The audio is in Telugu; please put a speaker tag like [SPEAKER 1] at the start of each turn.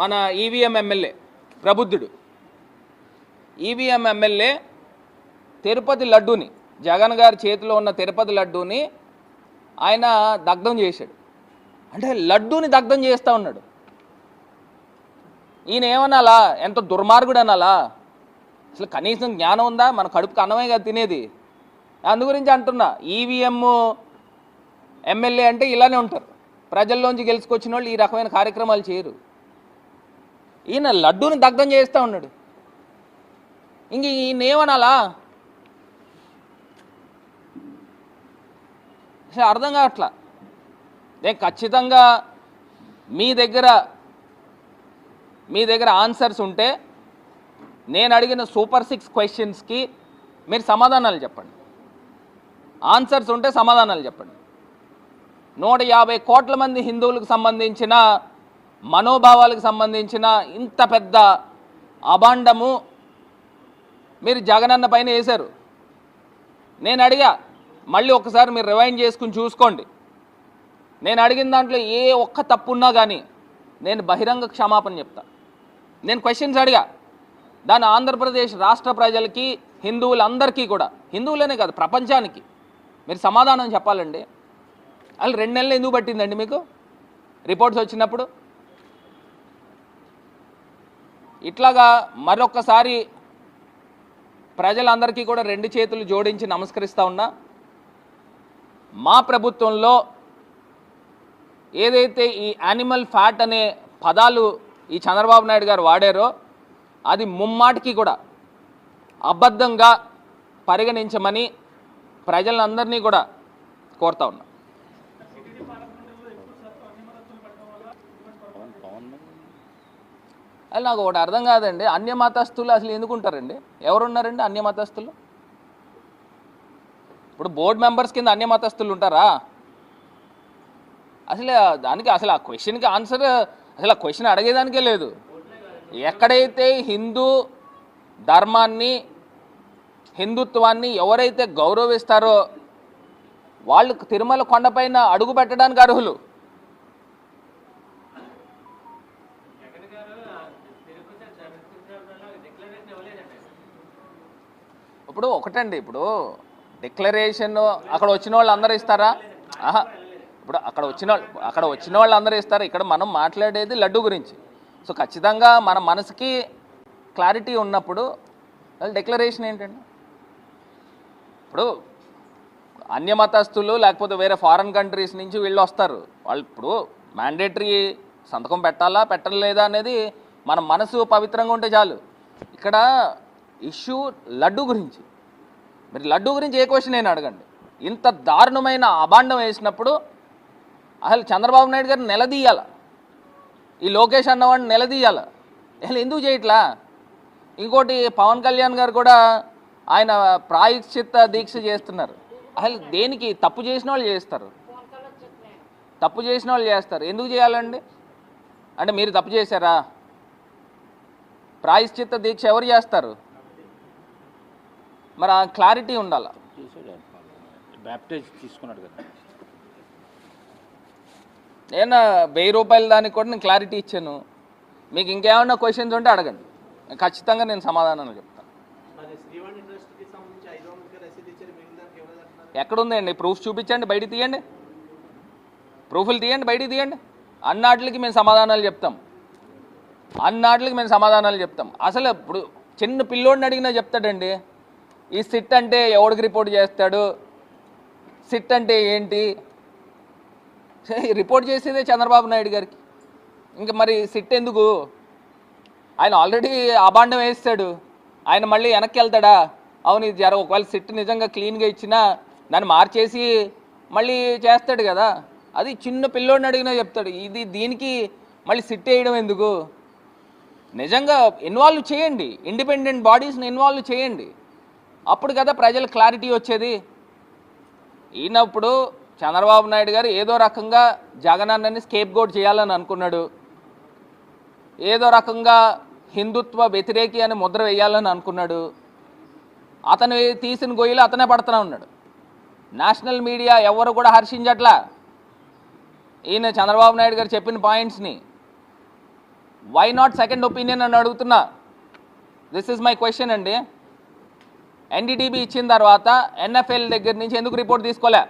[SPEAKER 1] మన ఈవీఎం ఎమ్మెల్యే ప్రబుద్ధుడు ఈవీఎం ఎమ్మెల్యే తిరుపతి లడ్డూని జగన్ గారి చేతిలో ఉన్న తిరుపతి లడ్డూని ఆయన దగ్ధం చేశాడు. అంటే లడ్డూని దగ్ధం చేస్తూ ఉన్నాడు. ఈయన ఏమనాలా, ఎంత దుర్మార్గుడు అనాలా? అసలు కనీసం జ్ఞానం ఉందా? మన కడుపుకి అన్నమే కదా తినేది. అందు గురించి అంటున్నా, ఈవీఎం ఎమ్మెల్యే అంటే ఇలానే ఉంటారు. ప్రజల్లోంచి గెలుచుకొచ్చిన వాళ్ళు ఈ రకమైన కార్యక్రమాలు చేయరు. ఈయన లడ్డూని దగ్ధం చేస్తూ ఉన్నాడు. ఇంక ఈయన ఏమనాలా? అసలు అర్థం కావట్లా. నేను ఖచ్చితంగా మీ దగ్గర ఆన్సర్స్ ఉంటే నేను అడిగిన సూపర్ 6 క్వశ్చన్స్కి మీరు సమాధానాలు చెప్పండి. ఆన్సర్స్ ఉంటే సమాధానాలు చెప్పండి. 150 కోట్ల మంది హిందువులకు సంబంధించిన మనోభావాలకు సంబంధించిన ఇంత పెద్ద అభాండము మీరు జగనన్న పైన వేశారు. నేను అడిగా, మళ్ళీ ఒకసారి మీరు రివైండ్ చేసుకుని చూసుకోండి. నేను అడిగిన దాంట్లో ఏ ఒక్క తప్పు ఉన్నా కానీ నేను బహిరంగ క్షమాపణ చెప్తా. నేను క్వశ్చన్స్ అడిగా, దాని ఆంధ్రప్రదేశ్ రాష్ట్ర ప్రజలకి, హిందువులందరికీ కూడా, హిందువులనే కాదు ప్రపంచానికి మీరు సమాధానం చెప్పాలండి. అసలు 2 నెలలు ఎందుకు పట్టిందండి మీకు రిపోర్ట్స్ వచ్చినప్పుడు? ఇట్లాగా మరొక్కసారి ప్రజలందరికీ కూడా 2 చేతులు జోడించి నమస్కరిస్తూ ఉన్నా. మా ప్రభుత్వంలో ఏదైతే ఈ యానిమల్ ఫ్యాట్ అనే పదాలు ఈ చంద్రబాబు నాయుడు గారు వాడారో అది ముమ్మాటికి కూడా అబద్ధంగా పరిగణించమని ప్రజలందరినీ కూడా కోరుతా ఉన్నా. అది నాకు ఒకటి అర్థం కాదండి, అన్యమతస్థులు అసలు ఎందుకుంటారండి? ఎవరున్నారండి అన్యమతస్థులు? ఇప్పుడు బోర్డు మెంబర్స్ కింద అన్యమతస్థులు ఉంటారా? అసలు దానికి అసలు ఆ క్వశ్చన్కి ఆన్సర్, అసలు ఆ క్వశ్చన్ అడిగేదానికే లేదు. ఎక్కడైతే హిందూ ధర్మాన్ని, హిందుత్వాన్ని ఎవరైతే గౌరవిస్తారో వాళ్ళు తిరుమల కొండపైన అడుగు పెట్టడానికి అర్హులు. ఇప్పుడు ఒకటండి, ఇప్పుడు డిక్లరేషన్ అక్కడ వచ్చిన వాళ్ళు అందరూ ఇస్తారా? ఇప్పుడు అక్కడ వచ్చిన వాళ్ళు అందరూ ఇస్తారు. ఇక్కడ మనం మాట్లాడేది లడ్డు గురించి. సో ఖచ్చితంగా మన మనసుకి క్లారిటీ ఉన్నప్పుడు డిక్లరేషన్ ఏంటండి? ఇప్పుడు అన్యమతస్థులు లేకపోతే వేరే ఫారెన్ కంట్రీస్ నుంచి వీళ్ళు వస్తారు. వాళ్ళు ఇప్పుడు మ్యాండేటరీ సంతకం పెట్టాలా పెట్టలేదా అనేది మన మనసు పవిత్రంగా ఉంటే చాలు. ఇక్కడ ఇష్యూ లడ్డు గురించి. మీరు లడ్డు గురించి ఏ క్వశ్చన్ అయినా అడగండి. ఇంత దారుణమైన అభాండం వేసినప్పుడు అసలు చంద్రబాబు నాయుడు గారిని నిలదీయాల, ఈ లోకేష్ అన్నవాడిని నిలదీయాల. అసలు ఎందుకు చేయట్లా? ఇంకోటి పవన్ కళ్యాణ్ గారు కూడా ఆయన ప్రాయశ్చిత్త దీక్ష చేస్తున్నారు. అసలు దేనికి? తప్పు చేసిన వాళ్ళు చేస్తారు, తప్పు చేసిన వాళ్ళు చేస్తారు. ఎందుకు చేయాలండి? అంటే మీరు తప్పు చేశారా? ప్రాయశ్చిత్త దీక్ష ఎవరు చేస్తారు? మరి ఆ క్లారిటీ ఉండాలి.
[SPEAKER 2] బ్యాప్టైజ్ తీసుకున్నాడు కదా,
[SPEAKER 1] నేను 1000 రూపాయల దానికి కూడా నేను క్లారిటీ ఇచ్చాను. మీకు ఇంకేమైనా క్వశ్చన్స్ ఉంటే అడగండి, ఖచ్చితంగా నేను సమాధానాలు చెప్తాను. ఎక్కడుందండి ప్రూఫ్? చూపించండి, బయట తీయండి, ప్రూఫ్లు తీయండి, బయట తీయండి. అన్నాటికి మేము సమాధానాలు చెప్తాం, అన్నాటికి మేము సమాధానాలు చెప్తాం. అసలు ఇప్పుడు చిన్న పిల్లోడిని అడిగినా చెప్తాడండి. ఈ సిట్ అంటే ఎవడికి రిపోర్ట్ చేస్తాడు, సిట్ అంటే ఏంటి? రిపోర్ట్ చేసేదే చంద్రబాబు నాయుడు గారికి. ఇంకా మరి సిట్ ఎందుకు? ఆయన ఆల్రెడీ అభాండం వేస్తాడు, ఆయన మళ్ళీ వెనక్కి వెళ్తాడా? అవును ఇది ఒకవేళ సిట్ నిజంగా క్లీన్గా ఇచ్చినా దాన్ని మార్చేసి మళ్ళీ చేస్తాడు కదా. అది చిన్న పిల్లోడిని అడిగినా చెప్తాడు. దీనికి మళ్ళీ సిట్ వేయడం ఎందుకు? నిజంగా ఇన్వాల్వ్ చేయండి, ఇండిపెండెంట్ బాడీస్ని ఇన్వాల్వ్ చేయండి, అప్పుడు కదా ప్రజల క్లారిటీ వచ్చేది. ఈయనప్పుడు చంద్రబాబు నాయుడు గారు ఏదో రకంగా జగనన్నని స్కేప్ గోట్ చేయాలని అనుకున్నాడు, ఏదో రకంగా హిందుత్వ వ్యతిరేకి అని ముద్ర వేయాలని అనుకున్నాడు. అతను తీసిన గొయ్యిలు అతనే పడుతూనే ఉన్నాడు. నేషనల్ మీడియా ఎవరు కూడా హర్షించట్లా ఈయన చంద్రబాబు నాయుడు గారు చెప్పిన పాయింట్స్ని. వై నాట్ సెకండ్ ఒపీనియన్ అని అడుగుతున్నా. దిస్ ఇస్ మై క్వశ్చన్ అండి. ఎన్డీటీబీ ఇచ్చిన తర్వాత ఎన్ఎఫ్ఎల్ దగ్గర నుంచి ఎందుకు రిపోర్ట్ తీసుకోలే?